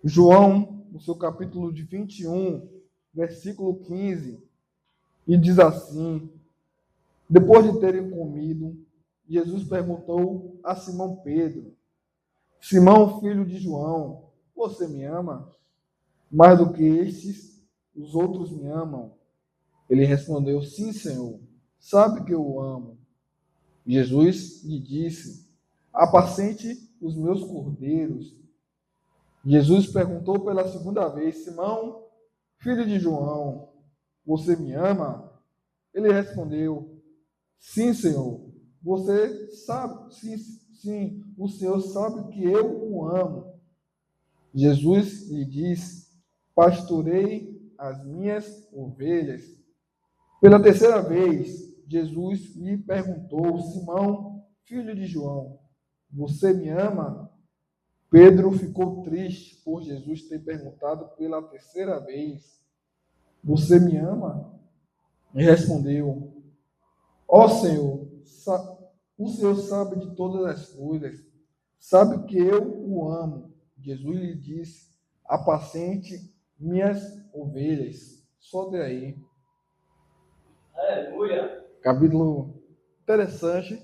João, no seu capítulo de 21, versículo 15, e diz assim: depois de terem comido, Jesus perguntou a Simão Pedro: Simão, filho de João, você me ama? Mais do que estes, os outros me amam. Ele respondeu: sim, Senhor, sabe que eu o amo. Jesus lhe disse: apacente os meus cordeiros. Jesus perguntou pela segunda vez: Simão, filho de João, você me ama? Ele respondeu: sim, Senhor. Você sabe, sim, sim, o Senhor sabe que eu o amo. Jesus lhe disse: pastorei as minhas ovelhas. Pela terceira vez, Jesus lhe perguntou: Simão, filho de João, você me ama? Pedro ficou triste por Jesus ter perguntado pela terceira vez: você me ama? E respondeu: ó Senhor, o Senhor sabe de todas as coisas, sabe que eu o amo. Jesus lhe disse: apacente minhas ovelhas. Solte aí. Aleluia. Capítulo interessante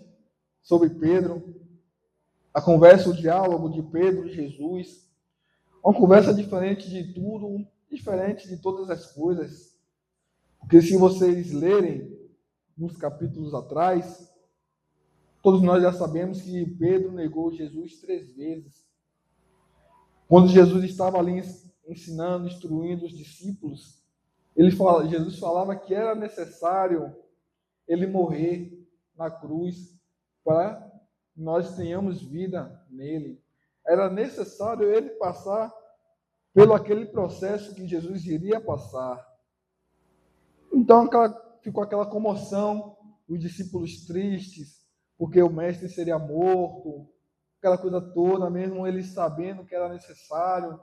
sobre Pedro, a conversa, o diálogo de Pedro e Jesus, uma conversa diferente de tudo, diferente de todas as coisas, porque se vocês lerem nos capítulos atrás, todos nós já sabemos que Pedro negou Jesus 3 vezes. Quando Jesus estava ali ensinando, instruindo os discípulos, Jesus falava que era necessário ele morrer na cruz para que nós tenhamos vida nele. Era necessário ele passar pelo aquele processo que Jesus iria passar. Então ficou aquela comoção, os discípulos tristes, porque o mestre seria morto, aquela coisa toda, mesmo eles sabendo que era necessário.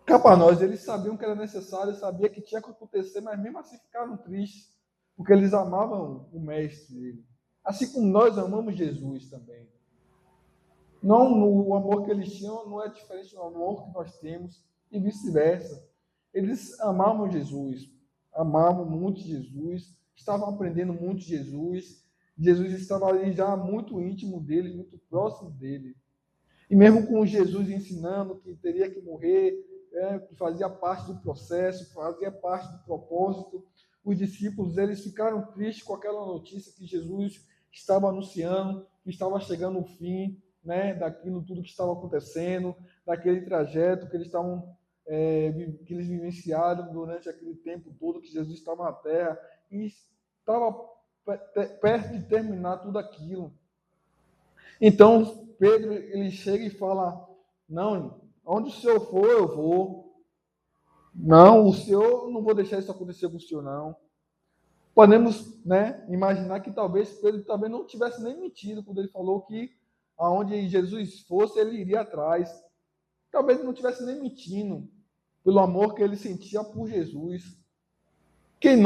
Cá para nós, eles sabiam que era necessário, sabiam que tinha que acontecer, mas mesmo assim ficaram tristes, porque eles amavam o mestre dele. Assim como nós amamos Jesus também. Não, o amor que eles tinham não é diferente do amor que nós temos, e vice-versa. Eles amavam Jesus, amavam muito Jesus, estavam aprendendo muito Jesus. Jesus estava ali já muito íntimo dele, muito próximo dele. E mesmo com Jesus ensinando que teria que morrer, que fazia parte do processo, fazia parte do propósito, os discípulos eles ficaram tristes com aquela notícia que Jesus estava anunciando, que estava chegando o fim, né, daquilo tudo que estava acontecendo, daquele trajeto que eles estavam que eles vivenciaram durante aquele tempo todo que Jesus estava na Terra e estava perto de terminar tudo aquilo. Então Pedro ele chega e fala: não, onde o Senhor for eu vou. Não, o Senhor, não vou deixar isso acontecer com o Senhor não. Podemos, né, imaginar que talvez Pedro também não tivesse nem mentido quando ele falou que aonde Jesus fosse ele iria atrás. Talvez ele não tivesse nem mentindo pelo amor que ele sentia por Jesus. Quem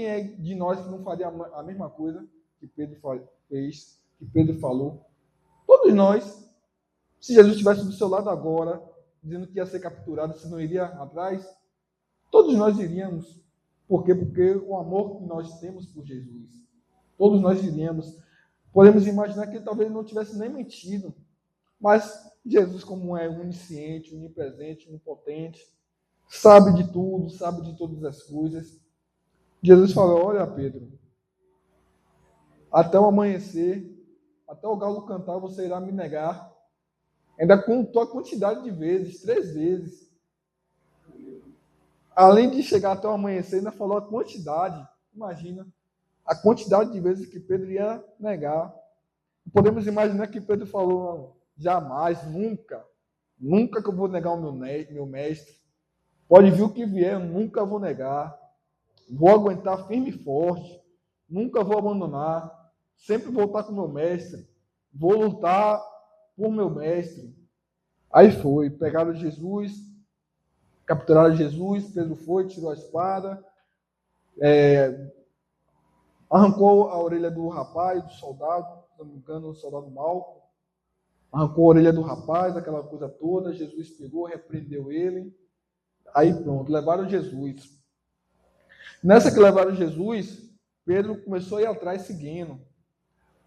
é de nós que não faria a mesma coisa que Pedro fez, que Pedro falou? Todos nós. Se Jesus estivesse do seu lado agora, dizendo que ia ser capturado, se não iria atrás, todos nós iríamos. Por quê? Porque o amor que nós temos por Jesus. Todos nós iríamos. Podemos imaginar que ele talvez não tivesse nem mentido, mas Jesus, como é onisciente, onipresente, onipotente, sabe de tudo, sabe de todas as coisas. Jesus falou: olha, Pedro, até o amanhecer, até o galo cantar, você irá me negar. Ainda contou a quantidade de vezes, 3 vezes. Além de chegar até o amanhecer, ainda falou a quantidade. Imagina a quantidade de vezes que Pedro ia negar. Podemos imaginar que Pedro falou: jamais, nunca, nunca que eu vou negar o meu mestre. Pode vir o que vier, eu nunca vou negar. Vou aguentar firme e forte. Nunca vou abandonar. Sempre vou estar com o meu mestre. Vou lutar por meu mestre. Aí foi, pegaram Jesus, capturaram Jesus, Pedro foi, tirou a espada, arrancou a orelha do rapaz, do soldado, se não me engano, o soldado Malco, arrancou a orelha do rapaz, aquela coisa toda. Jesus pegou, repreendeu ele. Aí pronto, levaram Jesus. Nessa que levaram Jesus, Pedro começou a ir atrás seguindo.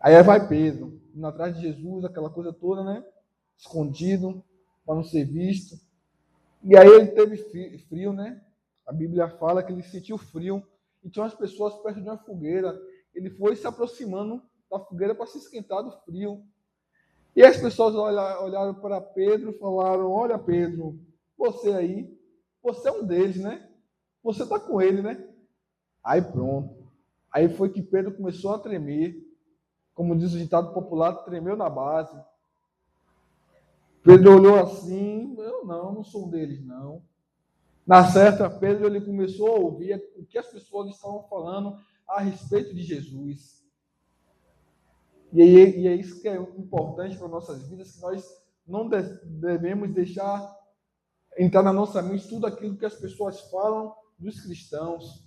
Aí vai Pedro, indo atrás de Jesus, aquela coisa toda, né? Escondido, para não ser visto. E aí ele teve frio, né? A Bíblia fala que ele sentiu frio. E tinha umas pessoas perto de uma fogueira. Ele foi se aproximando da fogueira para se esquentar do frio. E as pessoas olharam para Pedro e falaram: Olha, Pedro, você aí, você é um deles, né? Você está com ele, né? Aí pronto. Aí foi que Pedro começou a tremer. Como diz o ditado popular, tremeu na base. Pedro olhou assim: Eu não sou um deles, não. Na certa, Pedro ele começou a ouvir o que as pessoas estavam falando a respeito de Jesus. E é isso que é importante para nossas vidas, que nós não devemos deixar entrar na nossa mente tudo aquilo que as pessoas falam dos cristãos.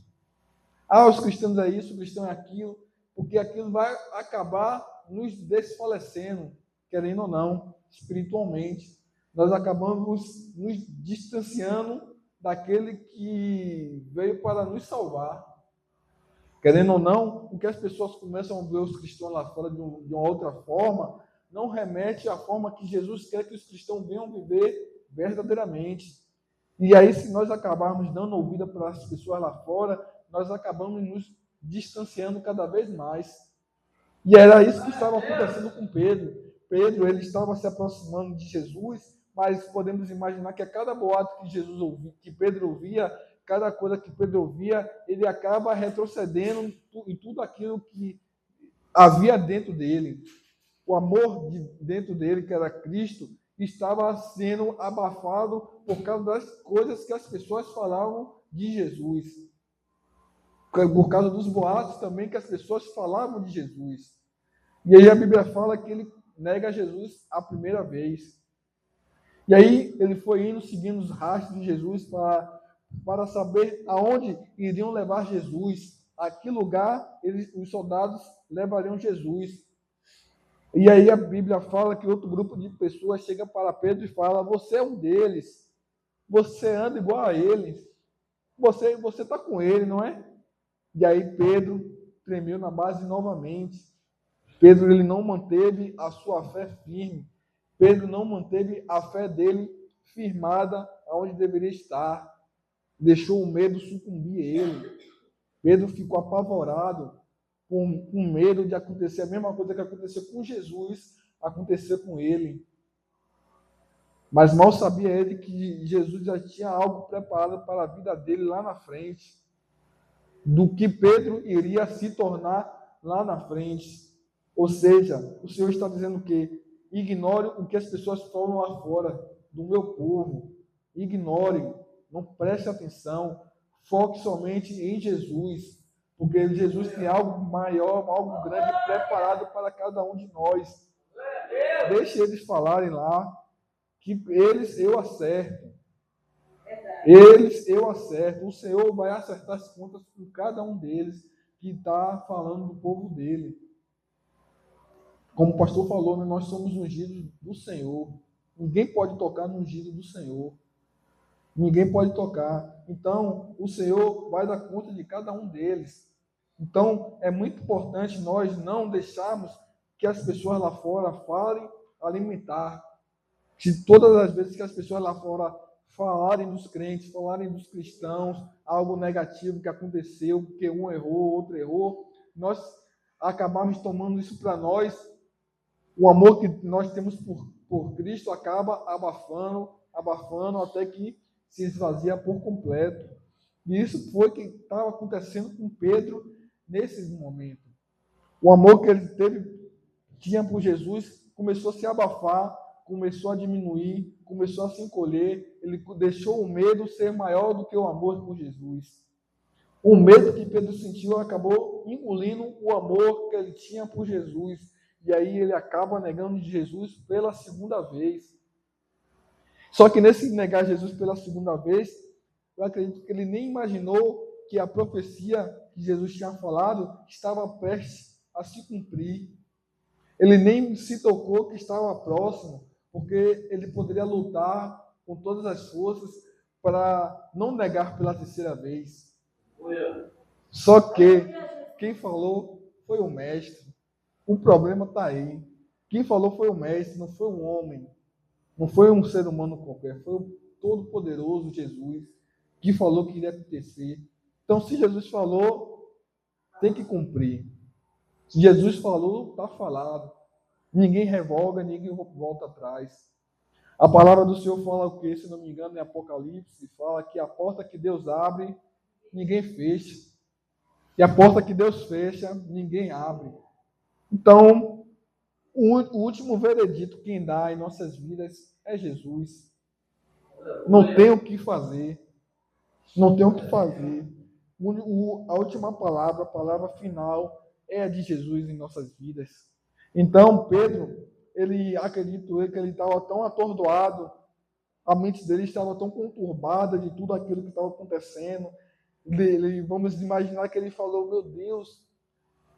Ah, os cristãos é isso, o cristão é aquilo, porque aquilo vai acabar nos desfalecendo, querendo ou não, espiritualmente. Nós acabamos nos distanciando daquele que veio para nos salvar. Querendo ou não, o que as pessoas começam a ver os cristãos lá fora de uma outra forma, não remete à forma que Jesus quer que os cristãos venham viver verdadeiramente. E aí, se nós acabarmos dando ouvida para as pessoas lá fora, nós acabamos nos distanciando cada vez mais. E era isso que estava acontecendo com Pedro. Pedro, ele estava se aproximando de Jesus, mas podemos imaginar que a cada boato que Jesus ouvia, que Pedro ouvia, cada coisa que Pedro ouvia, ele acaba retrocedendo em tudo aquilo que havia dentro dele. O amor dentro dele, que era Cristo, estava sendo abafado por causa das coisas que as pessoas falavam de Jesus. Por causa dos boatos também que as pessoas falavam de Jesus. E aí a Bíblia fala que ele nega Jesus a primeira vez. E aí ele foi indo, seguindo os rastros de Jesus para saber aonde iriam levar Jesus, a que lugar os soldados levariam Jesus. E aí a Bíblia fala que outro grupo de pessoas chega para Pedro e fala: Você é um deles, você anda igual a eles, você está com ele, não é? E aí Pedro tremeu na base novamente. Pedro ele não manteve a sua fé firme. Pedro não manteve a fé dele firmada aonde deveria estar. Deixou o medo sucumbir ele. Pedro ficou apavorado, com medo de acontecer a mesma coisa que aconteceu com Jesus, acontecer com ele. Mas mal sabia ele que Jesus já tinha algo preparado para a vida dele lá na frente, do que Pedro iria se tornar lá na frente. Ou seja, o Senhor está dizendo que ignore o que as pessoas falam lá fora do meu povo. Ignore, não preste atenção, foque somente em Jesus, porque Jesus tem algo maior, algo grande preparado para cada um de nós. Deixe eles falarem lá, que eles eu acerto. Eles eu acerto. O Senhor vai acertar as contas com cada um deles que está falando do povo dele. Como o pastor falou, nós somos ungidos do Senhor. Ninguém pode tocar no ungido do Senhor. Ninguém pode tocar. Então, o Senhor vai dar conta de cada um deles. Então, é muito importante nós não deixarmos que as pessoas lá fora falem alimentar. Se todas as vezes que as pessoas lá fora falarem dos crentes, falarem dos cristãos, algo negativo que aconteceu, porque um errou, outro errou, nós acabamos tomando isso para nós. O amor que nós temos por Cristo acaba abafando até que se esvazia por completo. E isso foi o que estava acontecendo com Pedro nesse momento. O amor que ele tinha por Jesus começou a se abafar, começou a diminuir, começou a se encolher. Ele deixou o medo ser maior do que o amor por Jesus. O medo que Pedro sentiu acabou engolindo o amor que ele tinha por Jesus. E aí ele acaba negando Jesus pela segunda vez. Só que nesse negar Jesus pela segunda vez, eu acredito que ele nem imaginou que a profecia que Jesus tinha falado estava prestes a se cumprir. Ele nem se tocou que estava próximo, porque ele poderia lutar com todas as forças para não negar pela terceira vez. Só que quem falou foi o mestre. O problema está aí. Quem falou foi o mestre, não foi um homem. Não foi um ser humano qualquer. Foi o todo-poderoso Jesus que falou que iria acontecer. Então, se Jesus falou, tem que cumprir. Se Jesus falou, está falado. Ninguém revoga, ninguém volta atrás. A palavra do Senhor fala o que, se não me engano, em Apocalipse, fala que a porta que Deus abre, ninguém fecha. E a porta que Deus fecha, ninguém abre. Então, o último veredito quem dá em nossas vidas é Jesus. Não tem o que fazer. Não tem o que fazer. A última palavra, a palavra final, é a de Jesus em nossas vidas. Então, Pedro, acredito eu que ele estava tão atordoado, a mente dele estava tão conturbada de tudo aquilo que estava acontecendo. Vamos imaginar que ele falou: meu Deus,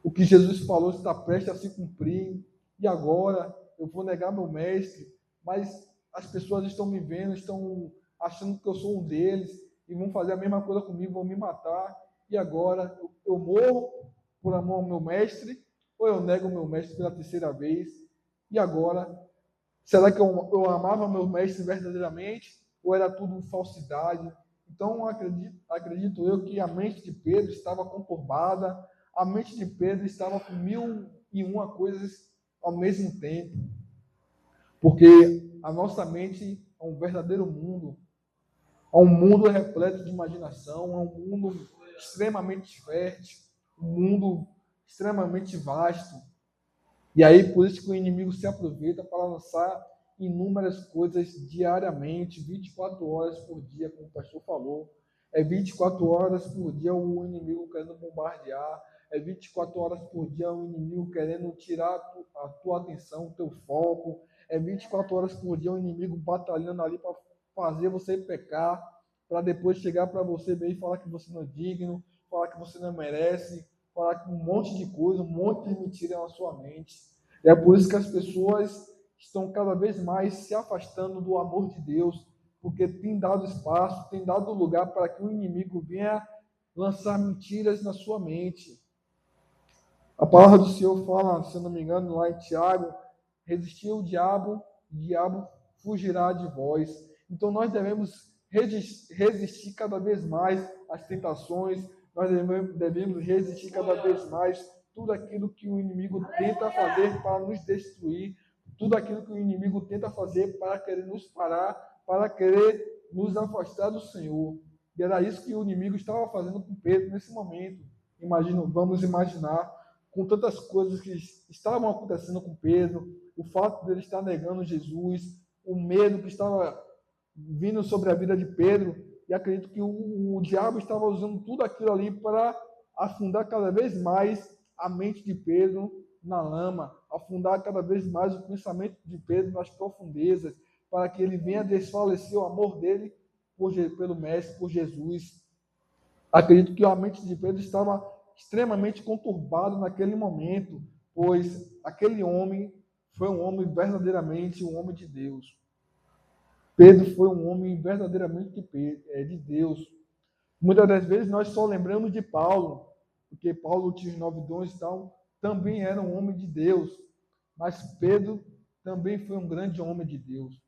o que Jesus falou está prestes a se cumprir, e agora eu vou negar meu mestre, mas as pessoas estão me vendo, estão achando que eu sou um deles, e vão fazer a mesma coisa comigo, vão me matar, e agora eu morro por amor ao meu mestre, ou eu nego o meu mestre pela terceira vez, e agora, será que eu amava meu mestre verdadeiramente, ou era tudo falsidade? Então, acredito eu que a mente de Pedro estava conturbada, a mente de Pedro estava com 1001 coisas ao mesmo tempo, porque a nossa mente é um verdadeiro mundo, é um mundo repleto de imaginação, é um mundo extremamente fértil, um mundo extremamente vasto. E aí, por isso que o inimigo se aproveita para lançar inúmeras coisas diariamente, 24 horas por dia, como o pastor falou. É 24 horas por dia o inimigo querendo bombardear, é 24 horas por dia o inimigo querendo tirar a tua atenção, o teu foco, é 24 horas por dia o inimigo batalhando ali para fazer você pecar, para depois chegar para você bem e falar que você não é digno, falar que você não merece, falar que um monte de coisa, um monte de mentira na sua mente. É por isso que as pessoas estão cada vez mais se afastando do amor de Deus, porque tem dado espaço, tem dado lugar para que o inimigo venha lançar mentiras na sua mente. A palavra do Senhor fala, se eu não me engano, lá em Tiago: resistir o diabo fugirá de vós. Então nós devemos resistir cada vez mais às tentações, nós devemos resistir cada vez mais tudo aquilo que o inimigo tenta fazer para nos destruir, tudo aquilo que o inimigo tenta fazer para querer nos parar, para querer nos afastar do Senhor. E era isso que o inimigo estava fazendo com Pedro nesse momento. Vamos imaginar, com tantas coisas que estavam acontecendo com Pedro, o fato dele estar negando Jesus, o medo que estava vindo sobre a vida de Pedro, e acredito que o diabo estava usando tudo aquilo ali para afundar cada vez mais a mente de Pedro na lama, afundar cada vez mais o pensamento de Pedro nas profundezas, para que ele venha desfalecer o amor dele pelo Mestre, por Jesus. Acredito que a mente de Pedro estava extremamente conturbada naquele momento, pois aquele homem foi um homem verdadeiramente um homem de Deus. Pedro foi um homem verdadeiramente de Deus. Muitas das vezes nós só lembramos de Paulo, porque Paulo tinha os 9 dons e tal, também era um homem de Deus. Mas Pedro também foi um grande homem de Deus.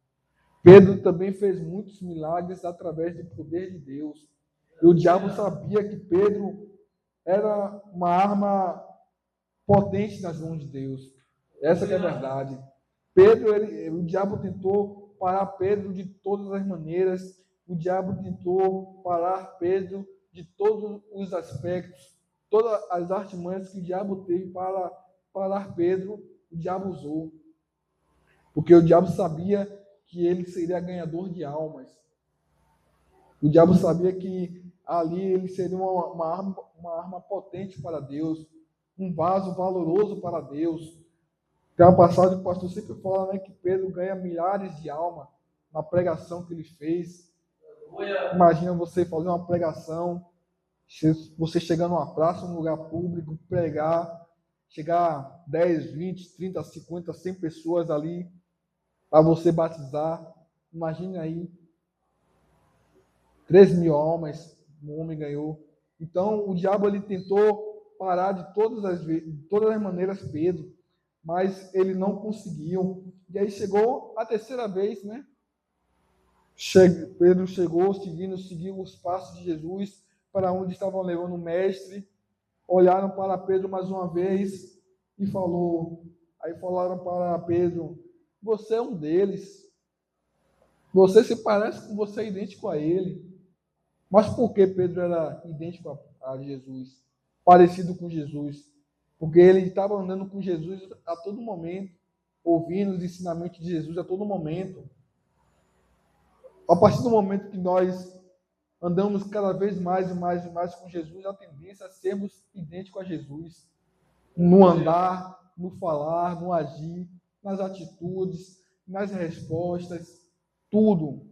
Pedro também fez muitos milagres através do poder de Deus. E o diabo sabia que Pedro era uma arma potente nas mãos de Deus. Essa que é a verdade. O diabo tentou parar Pedro de todas as maneiras. O diabo tentou parar Pedro de todos os aspectos. Todas as artimanhas que o diabo teve para parar Pedro, o diabo usou. Porque o diabo sabia que ele seria ganhador de almas. O diabo sabia que ali ele seria uma arma potente para Deus, um vaso valoroso para Deus. Tem uma passagem que o pastor sempre fala, né, que Pedro ganha milhares de almas na pregação que ele fez. Imagina você fazer uma pregação, você chegar numa praça, num lugar público, pregar, chegar 10, 20, 30, 50, 100 pessoas ali para você batizar. Imagine aí, 3.000 almas, um homem ganhou. Então, o diabo ele tentou parar de todas as maneiras Pedro, mas ele não conseguiu. E aí chegou a terceira vez, né? Pedro chegou, seguiu os passos de Jesus para onde estavam levando o mestre. Olharam para Pedro mais uma vez e aí falaram para Pedro: você é um deles. Você se parece com você, é idêntico a ele. Mas por que Pedro era idêntico a Jesus? Parecido com Jesus? Porque ele estava andando com Jesus a todo momento, ouvindo os ensinamentos de Jesus a todo momento. A partir do momento que nós andamos cada vez mais e mais e mais com Jesus, a tendência é sermos idênticos a Jesus. No andar, no falar, no agir, nas atitudes, nas respostas, tudo.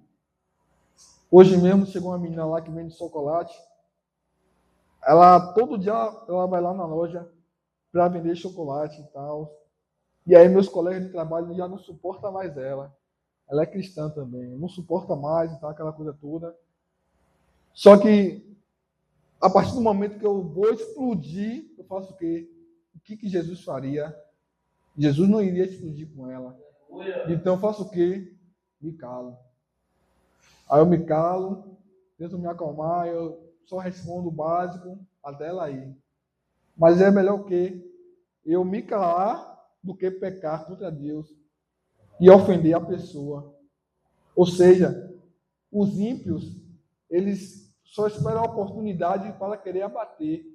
Hoje mesmo chegou uma menina lá que vende chocolate. Todo dia ela vai lá na loja para vender chocolate e tal. E aí meus colegas de trabalho já não suportam mais ela. Ela é cristã também, não suporta mais e tal, aquela coisa toda. Só que a partir do momento que eu vou explodir, eu faço o quê? O que Jesus faria? Jesus não iria explodir com ela. Então eu faço o quê? Me calo. Aí eu me calo, tento me acalmar, eu só respondo o básico até ela ir. Mas é melhor o quê? Eu me calar do que pecar contra Deus e ofender a pessoa. Ou seja, os ímpios, eles só esperam a oportunidade para querer abater.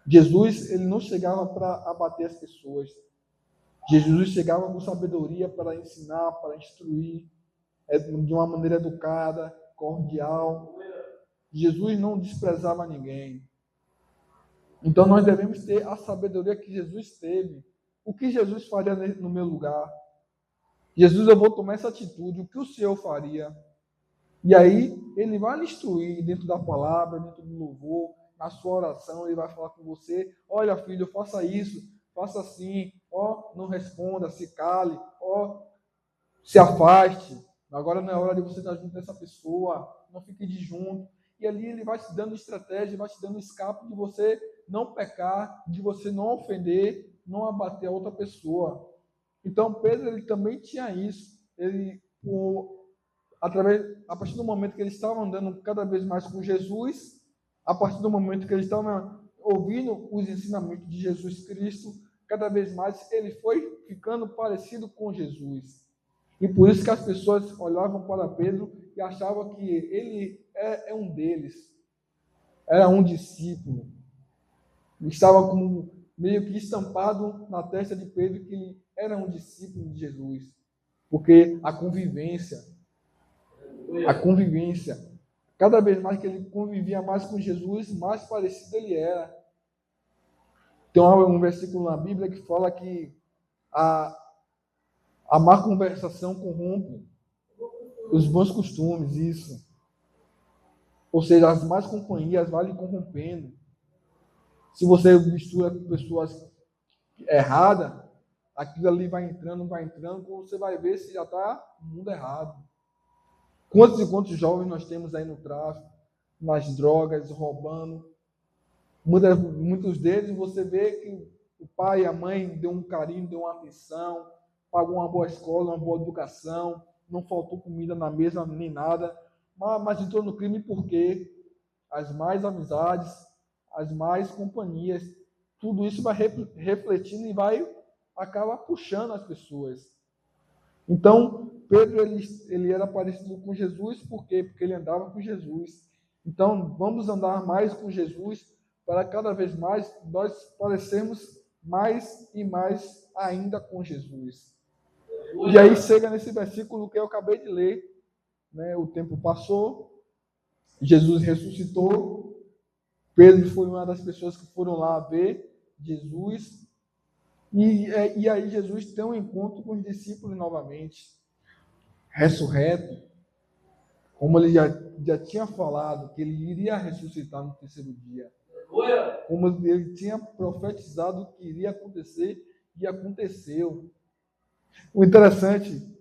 Jesus, ele não chegava para abater as pessoas. Jesus chegava com sabedoria para ensinar, para instruir, de uma maneira educada, cordial. Jesus não desprezava ninguém. Então nós devemos ter a sabedoria que Jesus teve. O que Jesus faria no meu lugar? Jesus, eu vou tomar essa atitude. O que o Senhor faria? E aí ele vai lhe instruir dentro da palavra, dentro do louvor, na sua oração. Ele vai falar com você: olha, filho, faça isso, faça assim. Ó, não responda, se cale. Ó, se afaste. Agora não é hora de você estar junto dessa pessoa. Não fique de junto. E ali ele vai te dando estratégia, vai te dando escape de você não pecar, de você não ofender, não abater a outra pessoa. Então Pedro ele também tinha isso. A partir do momento que ele estava andando cada vez mais com Jesus, a partir do momento que ele estava ouvindo os ensinamentos de Jesus Cristo, cada vez mais ele foi ficando parecido com Jesus. E por isso que as pessoas olhavam para Pedro e achavam que ele é um deles, era um discípulo. Estava como meio que estampado na testa de Pedro que ele era um discípulo de Jesus. Porque a convivência, cada vez mais que ele convivia mais com Jesus, mais parecido ele era. Tem um versículo na Bíblia que fala que a má conversação corrompe os bons costumes, isso. Ou seja, as más companhias vão lhe corrompendo. Se você mistura com pessoas erradas, aquilo ali vai entrando, quando você vai ver se já está no mundo errado. Quantos e quantos jovens nós temos aí no tráfico, nas drogas, roubando. Muitos deles você vê que o pai e a mãe deu um carinho, deu uma atenção, pagou uma boa escola, uma boa educação, não faltou comida na mesa nem nada, mas entrou no crime porque as mais amizades, as mais companhias, tudo isso vai refletindo e vai acaba puxando as pessoas. Então, Pedro ele era parecido com Jesus, por quê? Porque ele andava com Jesus. Então, vamos andar mais com Jesus para cada vez mais nós parecermos mais e mais ainda com Jesus. E aí chega nesse versículo que eu acabei de ler, né? O tempo passou, Jesus ressuscitou, Pedro foi uma das pessoas que foram lá ver Jesus, e aí Jesus tem um encontro com os discípulos novamente, ressurreto, como ele já tinha falado, que ele iria ressuscitar no terceiro dia. Como ele tinha profetizado que iria acontecer, e aconteceu. O interessante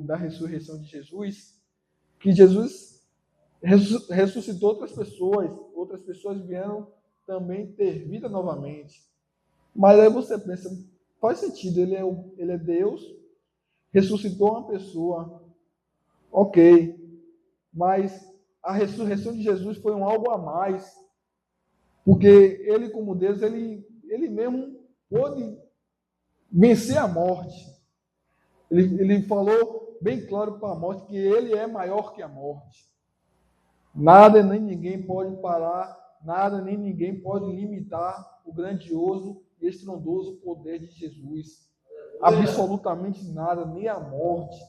da ressurreição de Jesus, que Jesus ressuscitou outras pessoas vieram também ter vida novamente. Mas aí você pensa, faz sentido, ele é Deus, ressuscitou uma pessoa, ok, mas a ressurreição de Jesus foi um algo a mais, porque ele, como Deus, ele mesmo pôde vencer a morte. Ele falou bem claro para a morte que ele é maior que a morte. Nada nem ninguém pode parar, nada nem ninguém pode limitar o grandioso e estrondoso poder de Jesus. Absolutamente nada, nem a morte,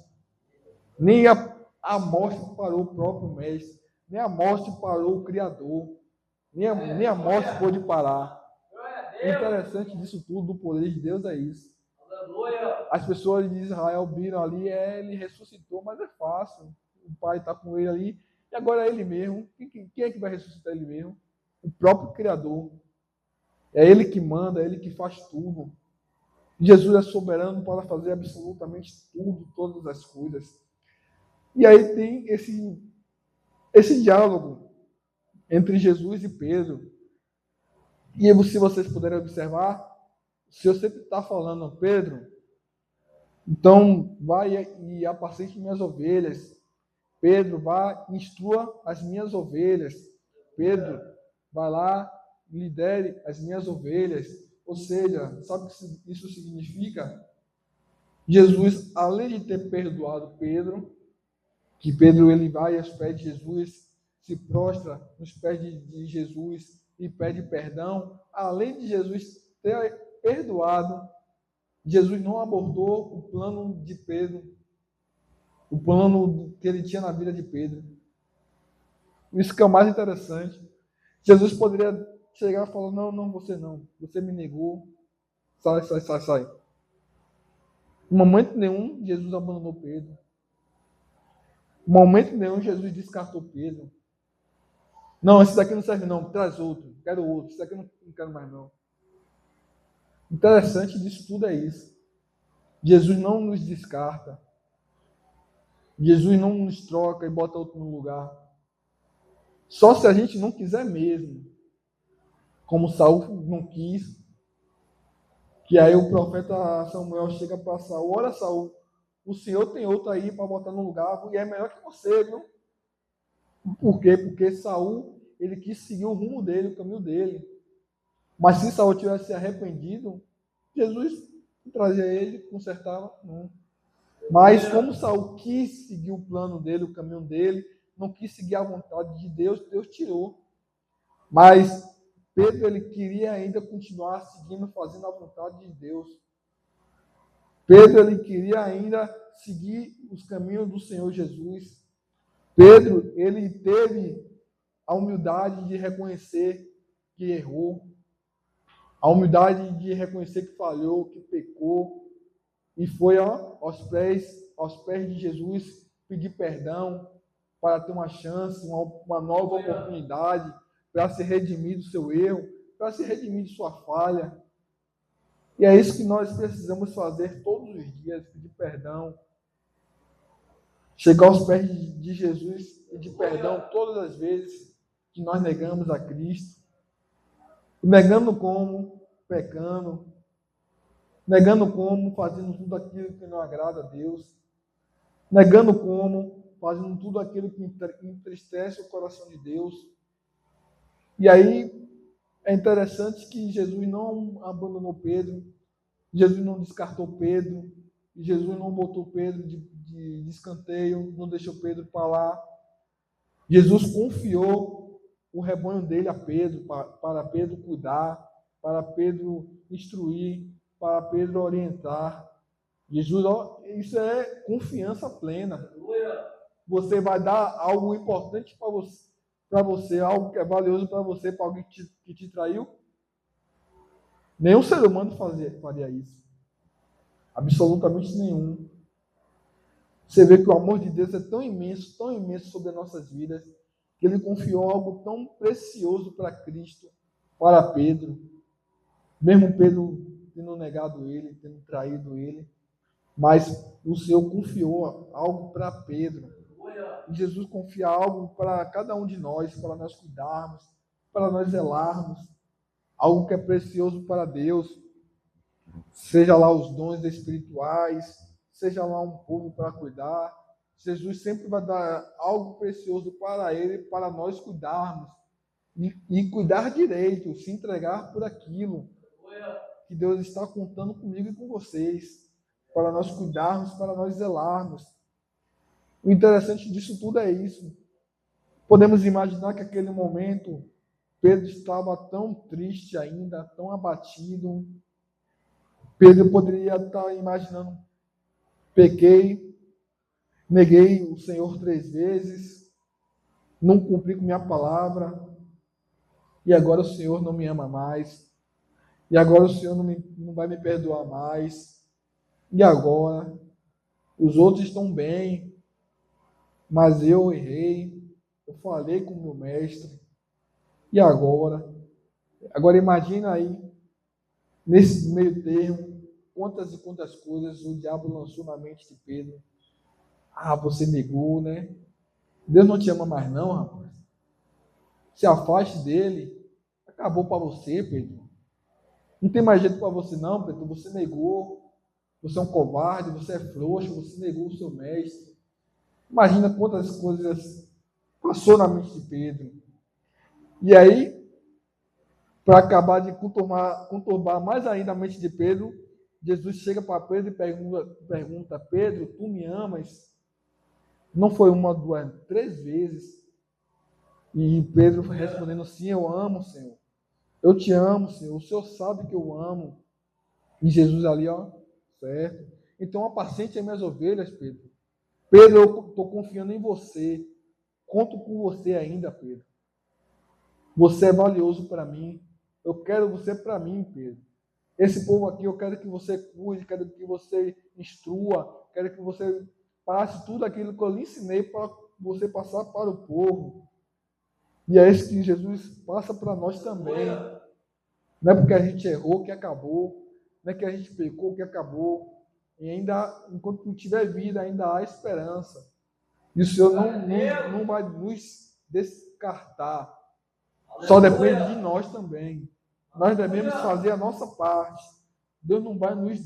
nem a morte parou o próprio Mestre, nem a morte parou o Criador, nem a morte pôde parar. O interessante disso tudo, do poder de Deus, é isso. As pessoas de Israel viram ali, ele ressuscitou, mas é fácil. O Pai está com ele ali, e agora é ele mesmo. Quem é que vai ressuscitar ele mesmo? O próprio Criador. É ele que manda, é ele que faz tudo. Jesus é soberano para fazer absolutamente tudo, todas as coisas. E aí tem esse diálogo entre Jesus e Pedro. E se vocês puderem observar, se eu sempre está falando, Pedro, então vai e apacente minhas ovelhas. Pedro, vá e instrua as minhas ovelhas. Pedro, vai lá, lidere as minhas ovelhas. Ou seja, sabe o que isso significa? Jesus, além de ter perdoado Pedro, que Pedro ele vai aos pés de Jesus, se prostra nos pés de Jesus e pede perdão, além de Jesus ter perdoado, Jesus não abortou o plano de Pedro, o plano que ele tinha na vida de Pedro. Isso que é o mais interessante. Jesus poderia chegar e falar, não, você me negou, sai. Em momento nenhum, Jesus abandonou Pedro. Em momento nenhum, Jesus descartou Pedro. Não, esse daqui não serve não, traz outro, quero outro, esse daqui eu não quero mais não. Interessante disso tudo é isso. Jesus não nos descarta. Jesus não nos troca e bota outro no lugar. Só se a gente não quiser mesmo. Como Saul não quis. Que aí o profeta Samuel chega para Saul, olha Saul, o Senhor tem outro aí para botar no lugar, e é melhor que você, viu? Por quê? Porque Saul, ele quis seguir o rumo dele, o caminho dele. Mas se Saul tivesse se arrependido, Jesus trazia ele, consertava, não. Mas como Saul quis seguir o plano dele, o caminho dele, não quis seguir a vontade de Deus, Deus tirou. Mas Pedro, ele queria ainda continuar seguindo, fazendo a vontade de Deus. Pedro, ele queria ainda seguir os caminhos do Senhor Jesus. Pedro, ele teve a humildade de reconhecer que errou, a humildade de reconhecer que falhou, que pecou, e foi aos pés de Jesus pedir perdão para ter uma chance, uma nova oportunidade, para se redimir do seu erro, para se redimir de sua falha. E é isso que nós precisamos fazer todos os dias, pedir perdão, chegar aos pés de Jesus e pedir perdão todas as vezes que nós negamos a Cristo, negando como, pecando, negando como, fazendo tudo aquilo que não agrada a Deus, negando como, fazendo tudo aquilo que entristece o coração de Deus. E aí é interessante que Jesus não abandonou Pedro, Jesus não descartou Pedro, Jesus não botou Pedro de escanteio, não deixou Pedro para lá. Jesus confiou o rebanho dele a Pedro, para Pedro cuidar, para Pedro instruir, para Pedro orientar. Jesus, isso é confiança plena. Você vai dar algo importante para você, algo que é valioso para você, para alguém que te traiu? Nenhum ser humano faria isso. Absolutamente nenhum. Você vê que o amor de Deus é tão imenso sobre as nossas vidas, que ele confiou algo tão precioso para Cristo, para Pedro. Mesmo Pedro tendo negado ele, tendo traído ele, mas o Senhor confiou algo para Pedro. E Jesus confia algo para cada um de nós, para nós cuidarmos, para nós zelarmos, algo que é precioso para Deus, seja lá os dons espirituais, seja lá um povo para cuidar. Jesus sempre vai dar algo precioso para ele, para nós cuidarmos e cuidar direito, se entregar por aquilo que Deus está contando comigo e com vocês, para nós cuidarmos, para nós zelarmos. O interessante disso tudo é isso. Podemos imaginar que aquele momento Pedro estava tão triste ainda, tão abatido. Pedro poderia estar imaginando: pequei, neguei o Senhor 3 vezes, não cumpri com minha palavra, e agora o Senhor não me ama mais, e agora o Senhor não vai me perdoar mais, e agora os outros estão bem, mas eu errei, eu falei com o meu mestre, e agora? Agora imagina aí, nesse meio termo, quantas e quantas coisas o diabo lançou na mente de Pedro. Ah, você negou, né? Deus não te ama mais não, rapaz. Se afaste dele. Acabou para você, Pedro. Não tem mais jeito para você não, Pedro. Você negou. Você é um covarde, você é frouxo, você negou o seu mestre. Imagina quantas coisas passou na mente de Pedro. E aí, para acabar de conturbar mais ainda a mente de Pedro, Jesus chega para Pedro e pergunta: Pedro, tu me amas? Não foi uma, duas, 3 vezes. E Pedro respondendo: sim, eu amo, Senhor. Eu te amo, Senhor. O Senhor sabe que eu amo. E Jesus ali, ó, certo? Então apacente as minhas ovelhas, Pedro. Pedro, eu estou confiando em você. Conto com você ainda, Pedro. Você é valioso para mim. Eu quero você para mim, Pedro. Esse povo aqui, eu quero que você cuide, quero que você instrua, quero que você passe tudo aquilo que eu lhe ensinei para você passar para o povo. E é isso que Jesus passa para nós também. Não é porque a gente errou que acabou, não é que a gente pecou que acabou. E ainda, enquanto tiver vida, ainda há esperança. E o Senhor não vai nos descartar. Só depende de nós também. Nós devemos fazer a nossa parte. Deus não vai nos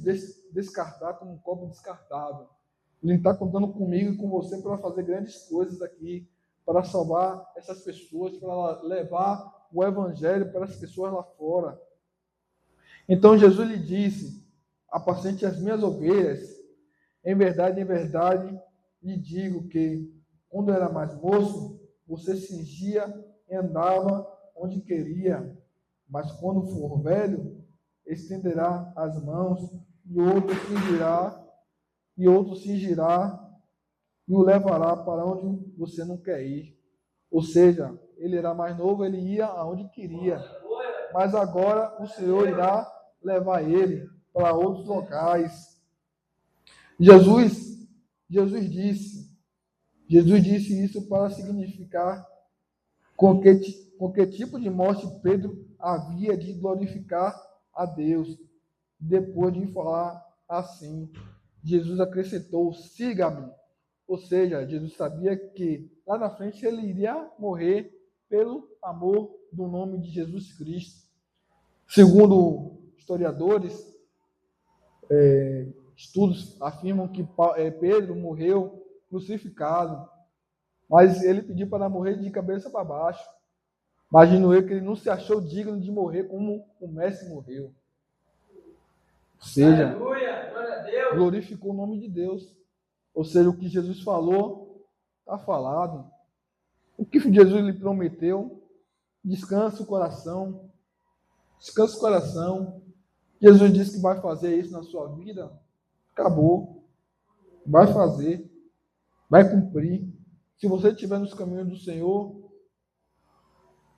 descartar como um copo descartável. Ele está contando comigo e com você para fazer grandes coisas aqui, para salvar essas pessoas, para levar o evangelho para as pessoas lá fora. Então Jesus lhe disse: apacente as minhas ovelhas. Em verdade, lhe digo que, quando era mais moço, você cingia e andava onde queria, mas quando for velho, estenderá as mãos e outro cingirá e o levará para onde você não quer ir. Ou seja, ele era mais novo, ele ia aonde queria, mas agora o Senhor irá levar ele para outros locais. Jesus disse isso para significar com que tipo de morte Pedro havia de glorificar a Deus. Depois de falar assim, Jesus acrescentou: siga-me. Ou seja, Jesus sabia que lá na frente ele iria morrer pelo amor do nome de Jesus Cristo. Segundo historiadores, estudos afirmam que Pedro morreu crucificado, mas ele pediu para morrer de cabeça para baixo. Imagino eu que ele não se achou digno de morrer como o mestre morreu. Ou seja, glorificou o nome de Deus. Ou seja, o que Jesus falou, está falado. O que Jesus lhe prometeu, descansa o coração. Descansa o coração. Jesus disse que vai fazer isso na sua vida. Acabou. Vai fazer. Vai cumprir. Se você estiver nos caminhos do Senhor,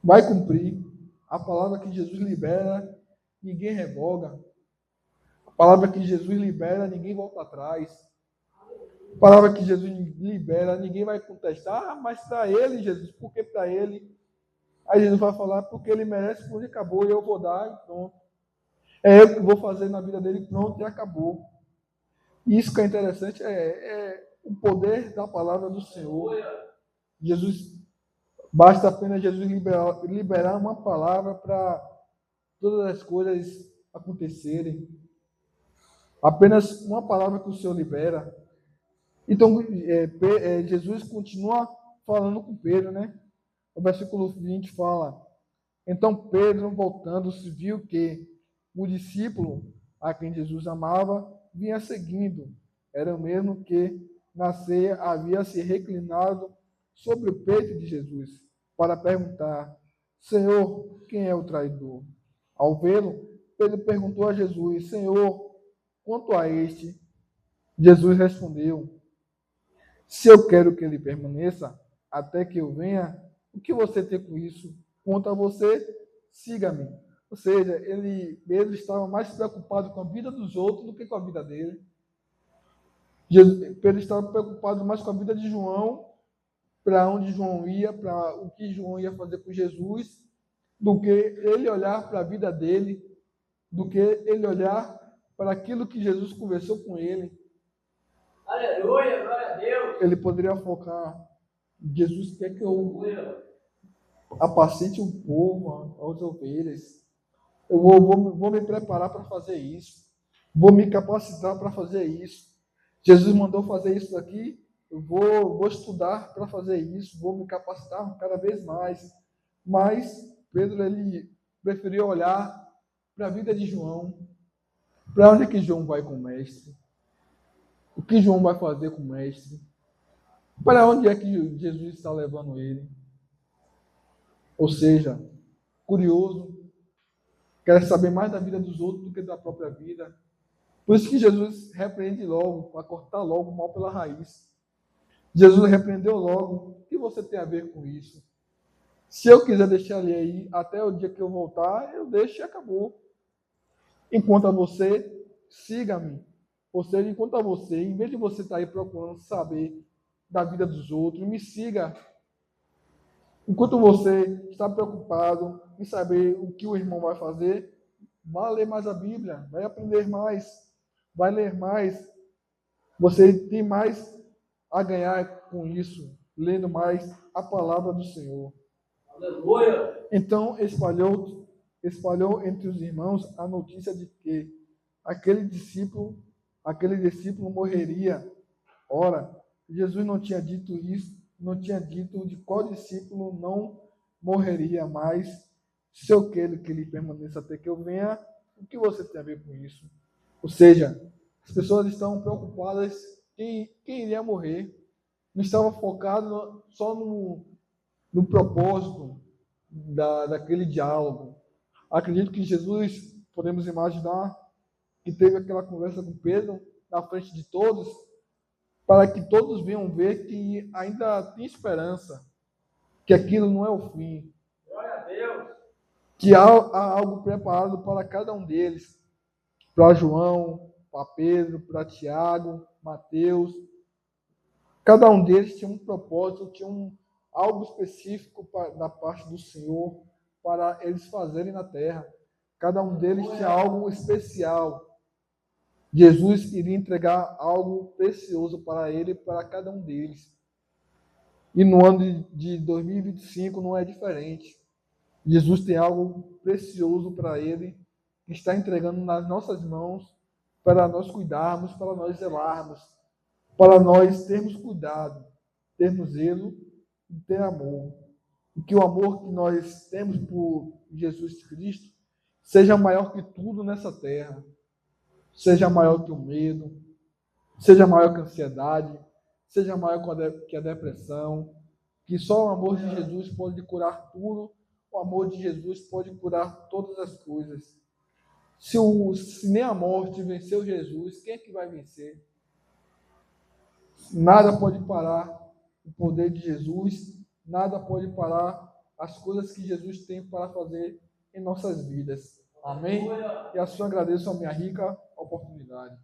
vai cumprir. A palavra que Jesus libera, ninguém revoga. A palavra que Jesus libera, ninguém volta atrás. A palavra que Jesus libera, ninguém vai contestar, mas para ele, Jesus, por que para ele? Aí Jesus vai falar, porque ele merece, por ele acabou, e eu vou dar, e pronto. É eu que vou fazer na vida dele, pronto, e acabou. E isso que é interessante, é o poder da palavra do Senhor. Jesus, basta apenas Jesus liberar uma palavra para todas as coisas acontecerem. Apenas uma palavra que o Senhor libera. Então, Jesus continua falando com Pedro, né? O versículo 20 fala: Então Pedro, voltando-se, viu que o discípulo a quem Jesus amava vinha seguindo. Era o mesmo que na ceia havia se reclinado sobre o peito de Jesus para perguntar: Senhor, quem é o traidor? Ao vê-lo, Pedro perguntou a Jesus: Senhor, quanto a este? Jesus respondeu: Se eu quero que ele permaneça até que eu venha, o que você tem com isso? Quanto a você, siga-me. Ou seja, Pedro estava mais preocupado com a vida dos outros do que com a vida dele. Pedro estava preocupado mais com a vida de João, para onde João ia, para o que João ia fazer com Jesus, do que ele olhar para a vida dele, do que ele olhar para aquilo que Jesus conversou com ele. Aleluia, glória a Deus. Ele poderia focar: Jesus quer que eu apacente o povo, as ovelhas. Eu vou me preparar para fazer isso. Vou me capacitar para fazer isso. Jesus mandou fazer isso aqui. Eu vou estudar para fazer isso. Vou me capacitar cada vez mais. Mas Pedro, ele preferiu olhar para a vida de João. Para onde é que João vai com o mestre? O que João vai fazer com o mestre? Para onde é que Jesus está levando ele? Ou seja, curioso, quer saber mais da vida dos outros do que da própria vida. Por isso que Jesus repreende logo, para cortar logo o mal pela raiz. Jesus repreendeu logo. O que você tem a ver com isso? Se eu quiser deixar ele aí até o dia que eu voltar, eu deixo e acabou. Enquanto a você, siga-me. Ou seja, enquanto a você, em vez de você estar aí procurando saber da vida dos outros, me siga. Enquanto você está preocupado em saber o que o irmão vai fazer, vá ler mais a Bíblia, vai aprender mais, vai ler mais. Você tem mais a ganhar com isso, lendo mais a palavra do Senhor. Aleluia! Então espalhou entre os irmãos a notícia de que aquele discípulo morreria. Ora, Jesus não tinha dito isso, não tinha dito de qual discípulo não morreria, mas se eu quero que ele permaneça até que eu venha, o que você tem a ver com isso? Ou seja, as pessoas estão preocupadas em quem iria morrer, não estavam focados só no propósito daquele diálogo. Acredito que Jesus, podemos imaginar, que teve aquela conversa com Pedro na frente de todos, para que todos venham ver que ainda tem esperança, que aquilo não é o fim. Glória a Deus. Que há algo preparado para cada um deles, para João, para Pedro, para Tiago, Mateus. Cada um deles tinha um propósito, tinha algo específico da parte do Senhor para eles fazerem na terra. Cada um deles tinha algo especial. Jesus iria entregar algo precioso para ele e para cada um deles. E no ano de 2025 não é diferente. Jesus tem algo precioso para ele, que está entregando nas nossas mãos para nós cuidarmos, para nós zelarmos, para nós termos cuidado, termos zelo e ter amor. E que o amor que nós temos por Jesus Cristo seja maior que tudo nessa terra. Seja maior que o medo, seja maior que a ansiedade, seja maior que a depressão, que só o amor de Jesus pode curar tudo, o amor de Jesus pode curar todas as coisas. Se nem a morte venceu Jesus, quem é que vai vencer? Nada pode parar o poder de Jesus, nada pode parar as coisas que Jesus tem para fazer em nossas vidas. Amém? E assim agradeço a minha rica oportunidade.